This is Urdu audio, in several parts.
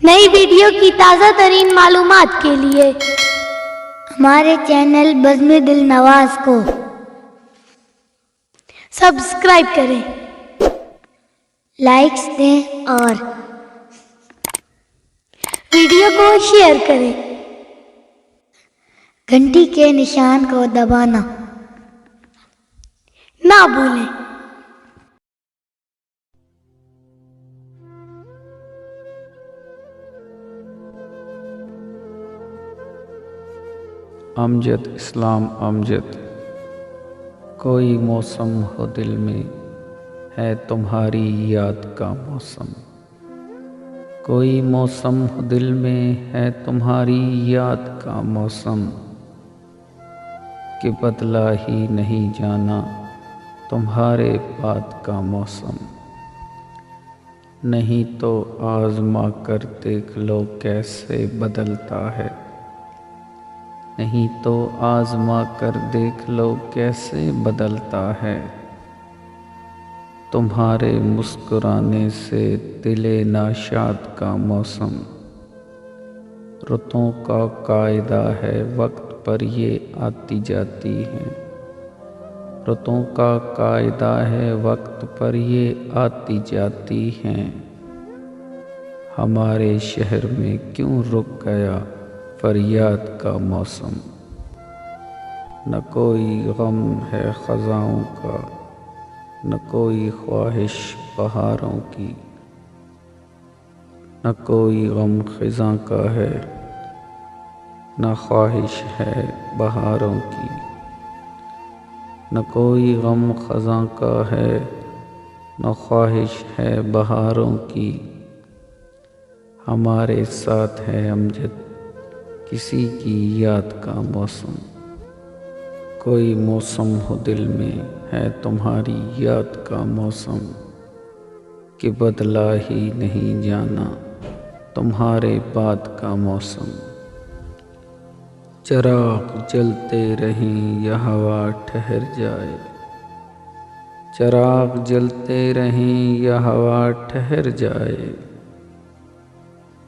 نئی ویڈیو کی تازہ ترین معلومات کے لیے ہمارے چینل بزم دل نواز کو سبسکرائب کریں، لائکس دیں اور ویڈیو کو شیئر کریں، گھنٹی کے نشان کو دبانا نہ بھولیں۔ امجد اسلام امجد۔ کوئی موسم ہو دل میں ہے تمہاری یاد کا موسم، کوئی موسم ہو دل میں ہے تمہاری یاد کا موسم، کہ بدلا ہی نہیں جانا تمہارے بعد کا موسم۔ نہیں تو آزما کر دیکھ لو کیسے بدلتا ہے، نہیں تو آزما کر دیکھ لو کیسے بدلتا ہے، تمہارے مسکرانے سے دل ناشاد کا موسم۔ رتوں کا قاعدہ ہے وقت پر یہ آتی جاتی ہیں، رتوں کا قاعدہ ہے وقت پر یہ آتی جاتی ہیں، ہمارے شہر میں کیوں رک گیا فریاد کا موسم۔ نہ کوئی غم ہے خزاں کا، نہ کوئی خواہش بہاروں کی، نہ کوئی غم خزاں کا ہے، نہ خواہش ہے بہاروں کی، نہ کوئی غم خزاں کا ہے، نہ خواہش ہے بہاروں کی، ہمارے ساتھ ہے امجد کسی کی یاد کا موسم۔ کوئی موسم ہو دل میں ہے تمہاری یاد کا موسم، کہ بدلا ہی نہیں جانا تمہارے بعد کا موسم۔ چراغ جلتے رہیں یا ہوا ٹھہر جائے، چراغ جلتے رہیں یا ہوا ٹھہر جائے،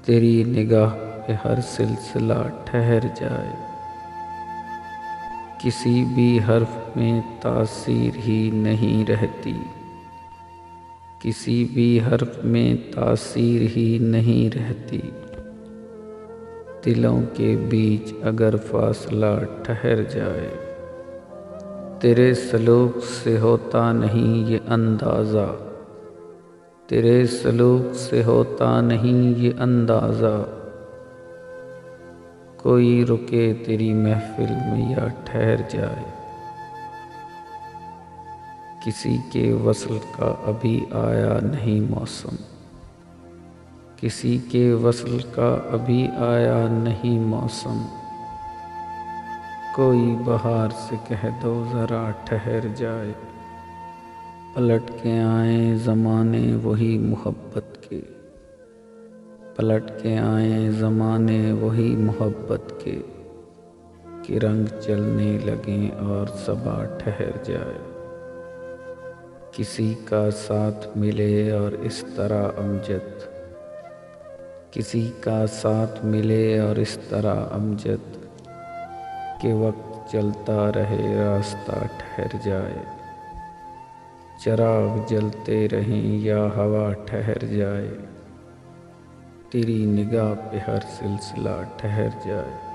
تیری نگاہ پہ ہر سلسلہ ٹھہر جائے، کسی بھی حرف میں تاثیر ہی نہیں رہتی، کسی بھی حرف میں تاثیر ہی نہیں رہتی، دلوں کے بیچ اگر فاصلہ ٹھہر جائے، تیرے سلوک سے ہوتا نہیں یہ اندازہ، تیرے سلوک سے ہوتا نہیں یہ اندازہ، کوئی رکے تیری محفل میں یا ٹھہر جائے، کسی کے وصل کا ابھی آیا نہیں موسم، کسی کے وصل کا ابھی آیا نہیں موسم، کوئی بہار سے کہہ دو ذرا ٹھہر جائے، پلٹ کے آئیں زمانے وہی محبت کے، پلٹ کے آئیں زمانے وہی محبت کے، کہ رنگ چلنے لگیں اور صبا ٹھہر جائے، کسی کا ساتھ ملے اور اس طرح امجد، کسی کا ساتھ ملے اور اس طرح امجد، کہ وقت چلتا رہے راستہ ٹھہر جائے، چراغ جلتے رہیں یا ہوا ٹھہر جائے، تیری نگاہ پہ ہر سلسلہ ٹھہر جائے۔